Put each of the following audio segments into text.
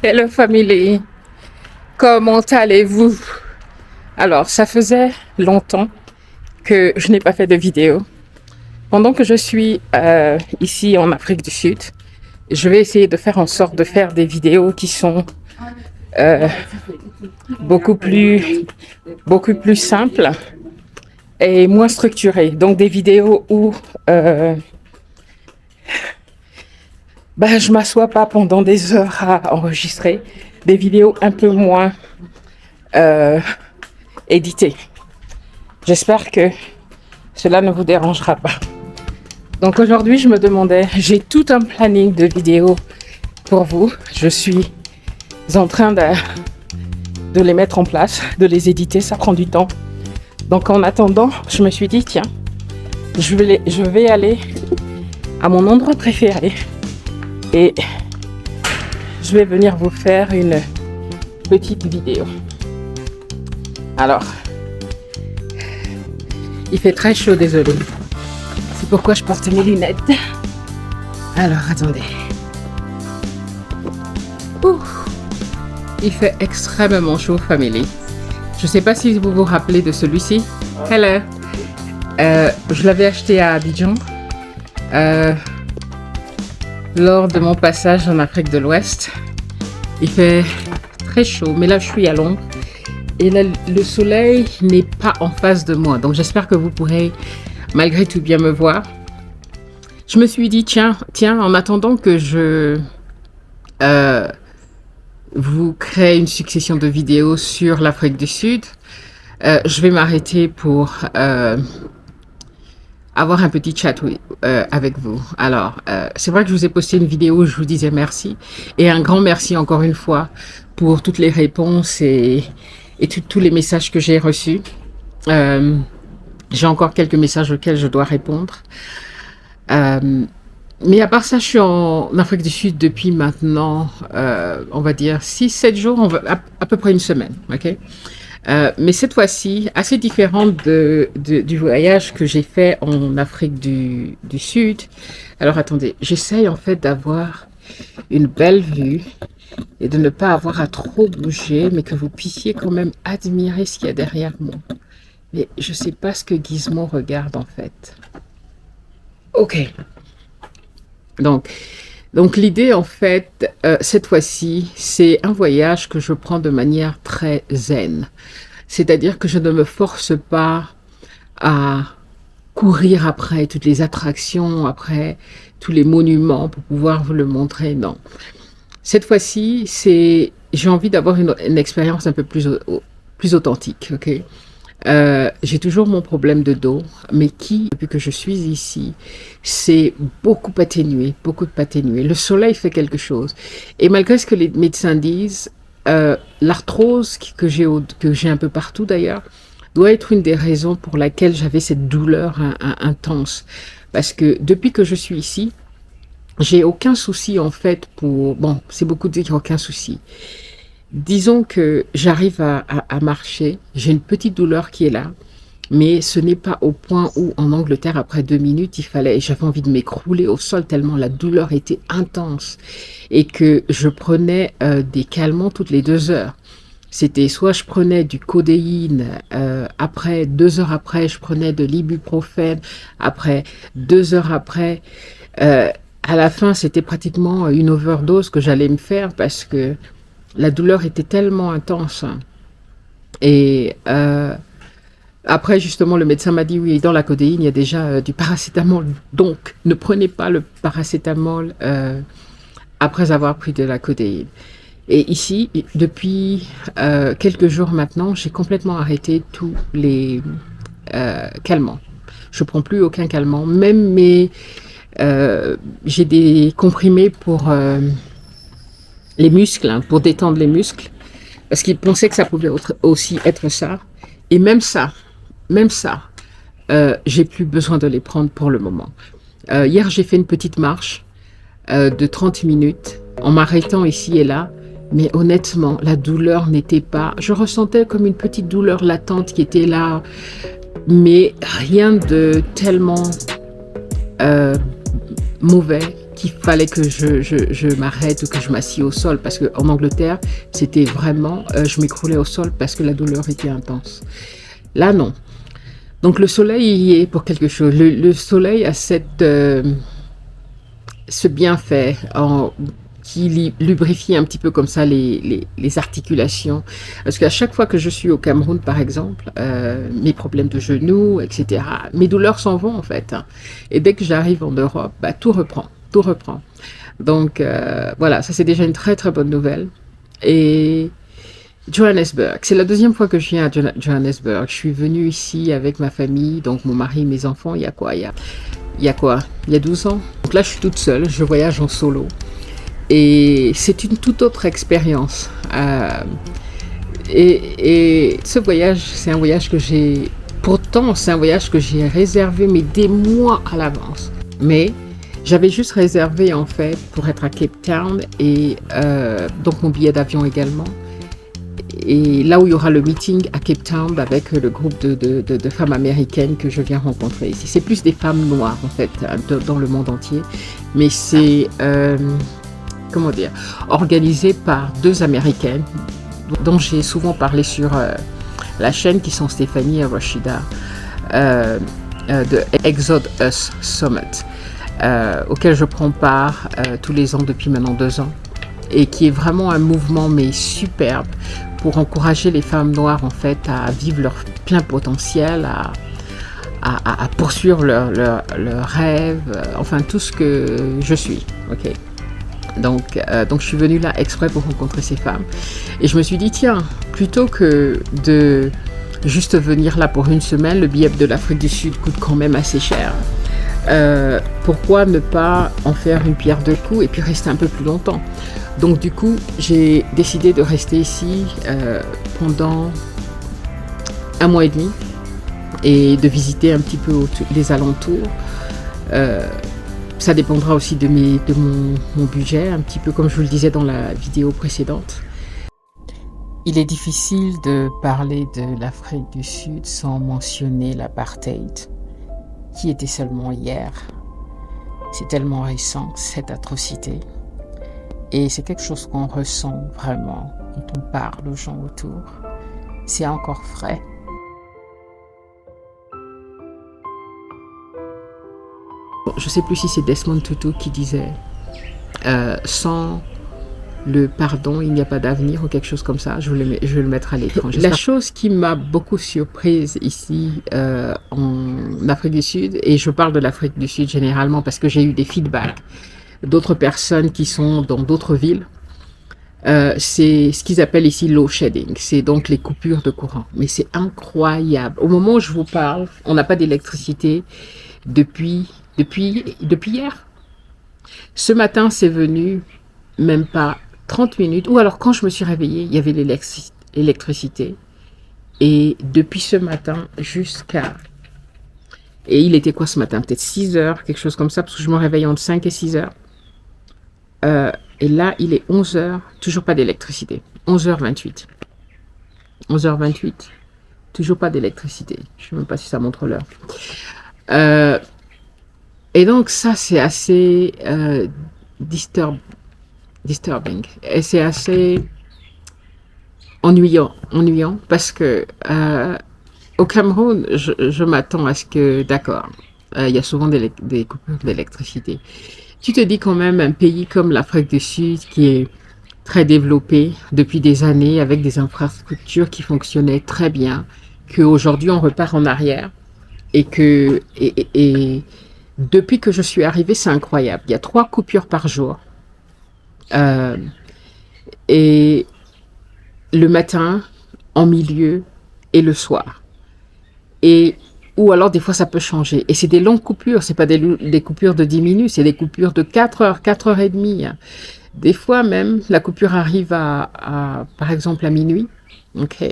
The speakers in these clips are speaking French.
Hello family, comment allez-vous? Alors, ça faisait longtemps que je n'ai pas fait de vidéo. Pendant que je suis ici en Afrique du Sud, je vais essayer de faire en sorte de faire des vidéos qui sont euh, beaucoup plus, beaucoup plus simples et moins structurées. Donc des vidéos où je m'assois pas pendant des heures à enregistrer, des vidéos un peu moins éditées. J'espère que cela ne vous dérangera pas. Donc aujourd'hui, je me demandais, j'ai tout un planning de vidéos pour vous. Je suis en train de les mettre en place, de les éditer, ça prend du temps. Donc en attendant, je me suis dit, tiens, je vais aller à mon endroit préféré et je vais venir vous faire une petite vidéo. Alors, il fait très chaud, désolé. C'est pourquoi je porte mes lunettes. Alors, attendez. Ouh, il fait extrêmement chaud, family. Je ne sais pas si vous vous rappelez de celui-ci. Hello. Je l'avais acheté à Abidjan lors de mon passage en Afrique de l'Ouest. Il fait très chaud, mais là, je suis à Londres. Et là, le soleil n'est pas en face de moi. Donc, j'espère que vous pourrez malgré tout bien me voir. Je me suis dit, tiens, en attendant que je vous crée une succession de vidéos sur l'Afrique du Sud, je vais m'arrêter pour avoir un petit chat avec vous. Alors, c'est vrai que je vous ai posté une vidéo où je vous disais merci. Et un grand merci encore une fois pour toutes les réponses et tous les messages que j'ai reçus. J'ai encore quelques messages auxquels je dois répondre. Mais à part ça, je suis en Afrique du Sud depuis maintenant, on va dire 6-7 jours, à peu près une semaine. Okay? Mais cette fois-ci, assez différente du voyage que j'ai fait en Afrique du Sud. Alors attendez, j'essaye en fait d'avoir une belle vue et de ne pas avoir à trop bouger, mais que vous puissiez quand même admirer ce qu'il y a derrière moi. Mais je ne sais pas ce que Gizmo regarde en fait. Ok. Donc l'idée en fait, cette fois-ci, c'est un voyage que je prends de manière très zen. C'est-à-dire que je ne me force pas à courir après toutes les attractions, après tous les monuments pour pouvoir vous le montrer. Non. Cette fois-ci, j'ai envie d'avoir une expérience un peu plus authentique. Ok. J'ai toujours mon problème de dos, mais depuis que je suis ici, c'est beaucoup atténué. Le soleil fait quelque chose. Et malgré ce que les médecins disent, l'arthrose que j'ai un peu partout d'ailleurs, doit être une des raisons pour laquelle j'avais cette douleur intense. Parce que depuis que je suis ici, j'ai aucun souci en fait bon, c'est beaucoup de dire qu'il n'y a aucun souci. Disons que j'arrive à marcher, j'ai une petite douleur qui est là, mais ce n'est pas au point où en Angleterre, après 2 minutes, j'avais envie de m'écrouler au sol tellement la douleur était intense et que je prenais des calmants toutes les 2 heures. C'était soit je prenais du codéine, après 2 heures après, je prenais de l'ibuprofène, après 2 heures après, à la fin, c'était pratiquement une overdose que j'allais me faire parce que la douleur était tellement intense. Et après, justement, le médecin m'a dit, oui, dans la codéine, il y a déjà du paracétamol. Donc, ne prenez pas le paracétamol après avoir pris de la codéine. Et ici, depuis quelques jours maintenant, j'ai complètement arrêté tous les calmants. Je ne prends plus aucun calmant. Même j'ai des comprimés pour les muscles, pour détendre les muscles, parce qu'ils pensaient que ça pouvait aussi être ça. Et même ça, j'ai plus besoin de les prendre pour le moment. Hier, j'ai fait une petite marche de 30 minutes en m'arrêtant ici et là, mais honnêtement, la douleur n'était pas... Je ressentais comme une petite douleur latente qui était là, mais rien de tellement mauvais qu'il fallait que je m'arrête ou que je m'assieds au sol, parce qu'en Angleterre, c'était vraiment, je m'écroulais au sol parce que la douleur était intense. Là, non. Donc le soleil y est pour quelque chose. Le soleil a ce bienfait qui lubrifie un petit peu comme ça les articulations. Parce qu'à chaque fois que je suis au Cameroun, par exemple, mes problèmes de genoux, etc., mes douleurs s'en vont en fait. Et dès que j'arrive en Europe, bah, tout reprend, tout reprend. Donc voilà, ça c'est déjà une très très bonne nouvelle. Et Johannesburg, c'est la deuxième fois que je viens à Johannesburg. Je suis venue ici avec ma famille, donc mon mari, mes enfants, il y a quoi? Il y a 12 ans. Donc là, je suis toute seule, je voyage en solo. Et c'est une toute autre expérience. Et ce voyage, c'est un voyage que j'ai... Pourtant, c'est un voyage que j'ai réservé, mais des mois à l'avance. Mais j'avais juste réservé, en fait, pour être à Cape Town, et donc mon billet d'avion également. Et là où il y aura le meeting à Cape Town avec le groupe de femmes américaines que je viens rencontrer ici. C'est plus des femmes noires, en fait, dans le monde entier. Mais c'est... comment dire, organisé par 2 Américaines dont j'ai souvent parlé sur la chaîne, qui sont Stéphanie et Rashida, de Exode Us Summit, auquel je prends part tous les ans depuis maintenant 2 ans, et qui est vraiment un mouvement mais superbe pour encourager les femmes noires en fait à vivre leur plein potentiel, à poursuivre leurs rêves, enfin tout ce que je suis. Ok. Donc je suis venue là exprès pour rencontrer ces femmes. Et je me suis dit, tiens, plutôt que de juste venir là pour une semaine, le billet de l'Afrique du Sud coûte quand même assez cher. Pourquoi ne pas en faire une pierre deux coups et puis rester un peu plus longtemps? Donc du coup, j'ai décidé de rester ici pendant 1 mois et demi et de visiter un petit peu les alentours. Ça dépendra aussi de mon budget, un petit peu comme je vous le disais dans la vidéo précédente. Il est difficile de parler de l'Afrique du Sud sans mentionner l'apartheid, qui était seulement hier. C'est tellement récent, cette atrocité. Et c'est quelque chose qu'on ressent vraiment quand on parle aux gens autour. C'est encore frais. Je ne sais plus si c'est Desmond Tutu qui disait sans le pardon, il n'y a pas d'avenir, ou quelque chose comme ça. Je vais le mettre à l'écran. La chose qui m'a beaucoup surprise ici en Afrique du Sud, et je parle de l'Afrique du Sud généralement parce que j'ai eu des feedbacks d'autres personnes qui sont dans d'autres villes, c'est ce qu'ils appellent ici load shedding. C'est donc les coupures de courant. Mais c'est incroyable. Au moment où je vous parle, on n'a pas d'électricité depuis hier. Ce matin, c'est venu même pas 30 minutes. Ou alors, quand je me suis réveillée, il y avait l'électricité. Et depuis ce matin jusqu'à... Et il était quoi ce matin? Peut-être 6 heures, quelque chose comme ça, parce que je me réveille entre 5 et 6 heures. Et là, il est 11 heures, toujours pas d'électricité. 11h28. 11h28, toujours pas d'électricité. Je ne sais même pas si ça montre l'heure. Et donc, ça, c'est assez disturbing. Et c'est assez ennuyant parce que au Cameroun, je m'attends à ce que, d'accord, il y a souvent des coupures d'électricité. Tu te dis quand même un pays comme l'Afrique du Sud qui est très développé depuis des années avec des infrastructures qui fonctionnaient très bien, qu'aujourd'hui on repart en arrière et depuis que je suis arrivée, c'est incroyable. Il y a 3 coupures par jour et le matin, en milieu et le soir. Ou alors, des fois, ça peut changer. Et c'est des longues coupures. C'est pas des coupures de 10 minutes. C'est des coupures de 4 heures, 4 heures et demie. Des fois, même, la coupure arrive par exemple, à minuit. OK?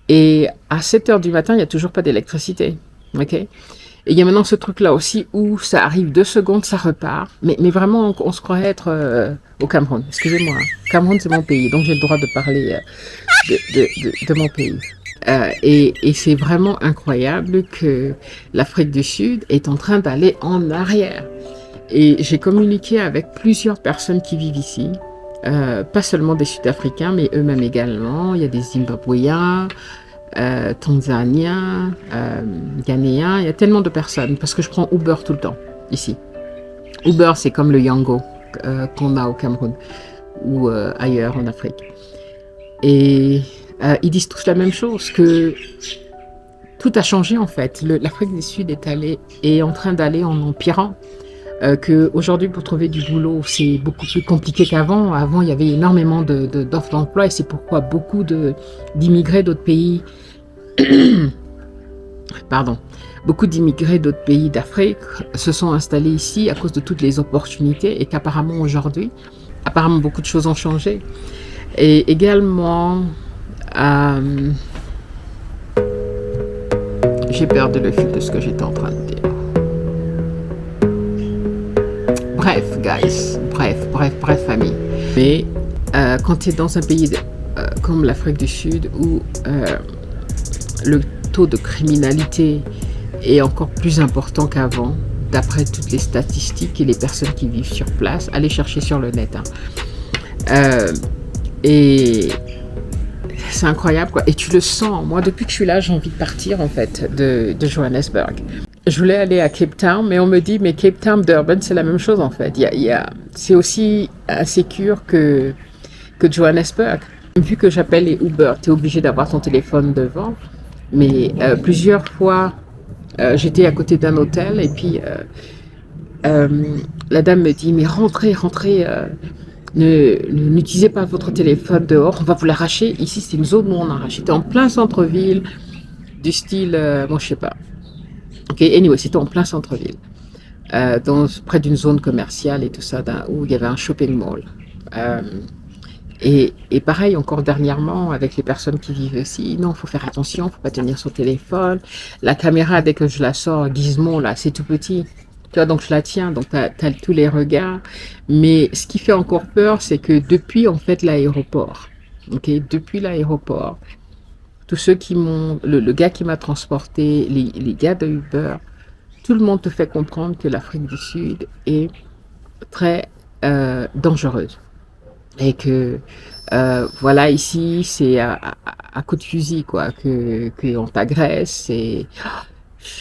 Et à 7 heures du matin, il n'y a toujours pas d'électricité. OK? Et il y a maintenant ce truc-là aussi où ça arrive 2 secondes, ça repart. Mais vraiment, on se croirait être au Cameroun. Excusez-moi. Cameroun, c'est mon pays. Donc, j'ai le droit de parler de mon pays. Et c'est vraiment incroyable que l'Afrique du Sud est en train d'aller en arrière. Et j'ai communiqué avec plusieurs personnes qui vivent ici, pas seulement des Sud-Africains, mais eux-mêmes également. Il y a des Zimbabwéens, Tanzaniens, Ghanéens, il y a tellement de personnes, parce que je prends Uber tout le temps, ici. Uber, c'est comme le Yango qu'on a au Cameroun, ou ailleurs en Afrique. Et ils disent tous la même chose, que tout a changé en fait. L'Afrique du Sud est en train d'aller en empirant. Qu'aujourd'hui, pour trouver du boulot, c'est beaucoup plus compliqué qu'avant. Avant, il y avait énormément d'offres d'emploi et c'est pourquoi beaucoup d'immigrés d'autres pays, pardon, beaucoup d'immigrés d'autres pays d'Afrique se sont installés ici à cause de toutes les opportunités et qu'apparemment aujourd'hui, beaucoup de choses ont changé. Et également, j'ai perdu le fil de ce que j'étais en train de dire. Bref, guys, bref, famille. Mais quand tu es dans un pays comme l'Afrique du Sud où le taux de criminalité est encore plus important qu'avant, d'après toutes les statistiques et les personnes qui vivent sur place, allez chercher sur le net. Et c'est incroyable, quoi. Et tu le sens. Moi, depuis que je suis là, j'ai envie de partir, en fait, de Johannesburg. Je voulais aller à Cape Town, mais on me dit, mais Cape Town, Durban, c'est la même chose, en fait. C'est aussi insécure que Johannesburg. Vu que j'appelle les Uber, tu es obligé d'avoir ton téléphone devant. Mais plusieurs fois, j'étais à côté d'un hôtel, et puis la dame me dit, mais rentrez, n'utilisez pas votre téléphone dehors, on va vous l'arracher. Ici, c'est une zone où on arrache. C'était en plein centre-ville, du style, moi je sais pas. Ok, anyway, c'était en plein centre-ville, près d'une zone commerciale et tout ça, où il y avait un shopping mall. Et pareil, encore dernièrement, avec les personnes qui vivent ici, non, il faut faire attention, il ne faut pas tenir son téléphone. La caméra, dès que je la sors, gizmo, là, c'est tout petit. Tu vois, donc je la tiens, donc tu as tous les regards. Mais ce qui fait encore peur, c'est que depuis, en fait, l'aéroport, depuis l'aéroport, tous ceux qui m'ont, le gars qui m'a transporté, les gars de Uber, tout le monde te fait comprendre que l'Afrique du Sud est très dangereuse. Et que, voilà, ici, c'est à coup de fusil, quoi, qu'on t'agresse. Et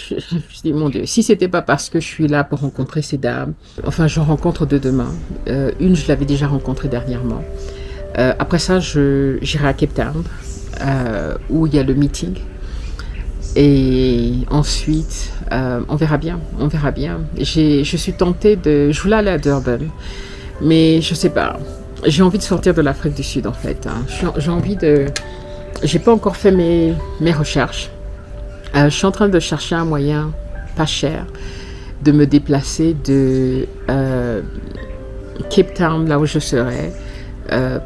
je me dis, mon Dieu, si c'était pas parce que je suis là pour rencontrer ces dames, enfin, j'en rencontre deux demain. Une, je l'avais déjà rencontrée dernièrement. Après ça, j'irai à Cape Town, où il y a le meeting. Et ensuite, on verra bien. Je suis tentée je voulais aller à Durban, mais je sais pas. J'ai envie de sortir de l'Afrique du Sud, en fait. J'ai pas encore fait mes recherches. Je suis en train de chercher un moyen pas cher de me déplacer de Cape Town, là où je serai,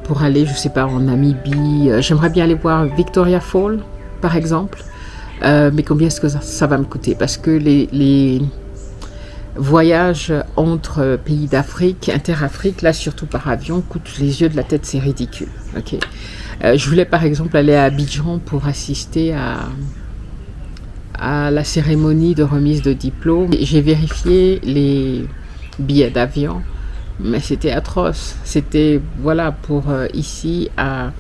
pour aller, je sais pas, en Namibie. J'aimerais bien aller voir Victoria Falls, par exemple. Mais combien est-ce que ça va me coûter? Parce que les voyages entre pays d'Afrique, inter-Afrique, là surtout par avion, coûtent les yeux de la tête, c'est ridicule. Okay. Je voulais par exemple aller à Abidjan pour assister à la cérémonie de remise de diplôme. J'ai vérifié les billets d'avion, mais c'était atroce. C'était, voilà, pour ici à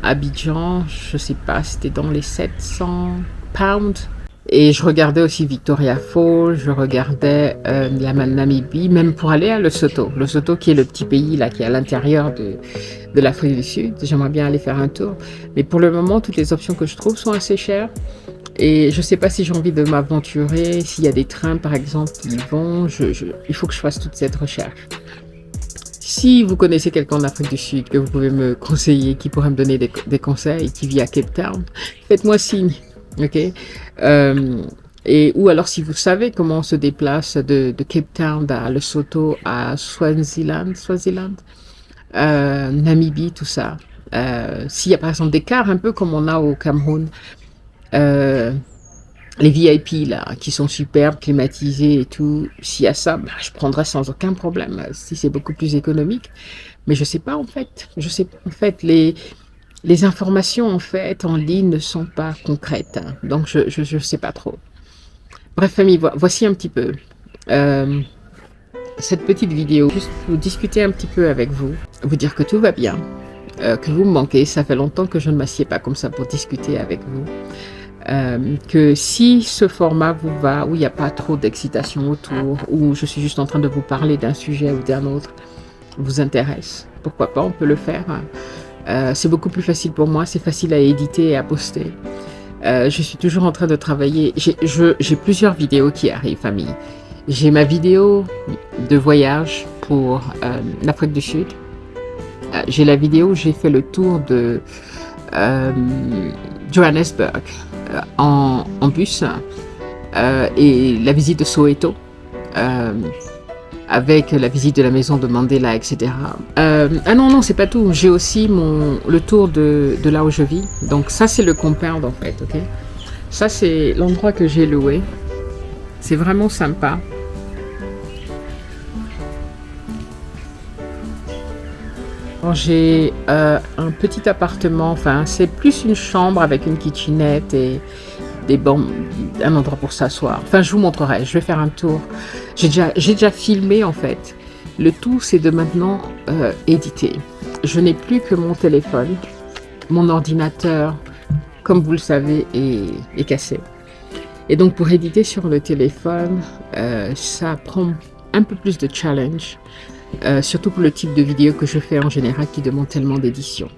Abidjan, je sais pas, c'était dans les 700 pounds. Et je regardais aussi Victoria Falls, je regardais la Namibie, même pour aller à Lesotho. Lesotho qui est le petit pays là, qui est à l'intérieur de l'Afrique du Sud. J'aimerais bien aller faire un tour. Mais pour le moment, toutes les options que je trouve sont assez chères. Et je ne sais pas si j'ai envie de m'aventurer, s'il y a des trains par exemple qui vont. Il faut que je fasse toute cette recherche. Si vous connaissez quelqu'un en Afrique du Sud que vous pouvez me conseiller, qui pourrait me donner des conseils, qui vit à Cape Town, faites-moi signe. Ok, ou alors si vous savez comment on se déplace de Cape Town à Lesotho, à Swaziland, Namibie, tout ça. S'il y a par exemple des cars un peu comme on a au Cameroun, les VIP là, qui sont superbes, climatisés et tout, s'il y a ça, je prendrai sans aucun problème, si c'est beaucoup plus économique. Mais je sais pas en fait. Les informations, en fait, en ligne ne sont pas concrètes. Donc, je sais pas trop. Bref, famille, voici un petit peu cette petite vidéo, juste pour discuter un petit peu avec vous, vous dire que tout va bien, que vous me manquez. Ça fait longtemps que je ne m'assieds pas comme ça pour discuter avec vous. Que si ce format vous va, où il n'y a pas trop d'excitation autour, où je suis juste en train de vous parler d'un sujet ou d'un autre, vous intéresse, pourquoi pas, on peut le faire. C'est beaucoup plus facile pour moi, c'est facile à éditer et à poster. Je suis toujours en train de travailler. J'ai plusieurs vidéos qui arrivent, famille. J'ai ma vidéo de voyage pour l'Afrique du Sud. J'ai la vidéo où j'ai fait le tour de Johannesburg en bus et la visite de Soweto avec la visite de la maison de Mandela, etc. Ah non, c'est pas tout. J'ai aussi le tour de là où je vis. Donc ça, c'est le compound en fait, ok? Ça, c'est l'endroit que j'ai loué. C'est vraiment sympa. J'ai un petit appartement, enfin c'est plus une chambre avec une kitchenette et un endroit pour s'asseoir. Enfin je vous montrerai, je vais faire un tour. J'ai déjà filmé en fait. Le tout c'est de maintenant éditer. Je n'ai plus que mon téléphone. Mon ordinateur, comme vous le savez, est cassé. Et donc pour éditer sur le téléphone, ça prend un peu plus de challenge. Surtout pour le type de vidéo que je fais en général qui demande tellement d'édition.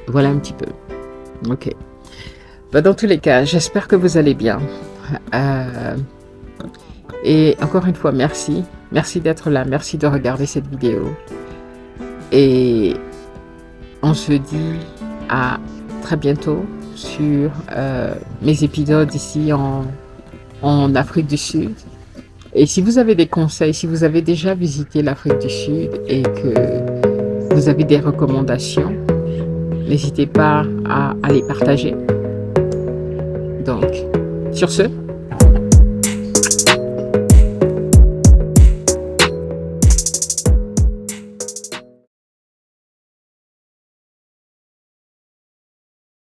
Voilà un petit peu. Ok. Dans tous les cas, j'espère que vous allez bien. Et encore une fois, merci. Merci d'être là. Merci de regarder cette vidéo. Et on se dit à très bientôt sur mes épisodes ici en Afrique du Sud. Et si vous avez des conseils, si vous avez déjà visité l'Afrique du Sud et que vous avez des recommandations, n'hésitez pas à les partager. Donc, sur ce,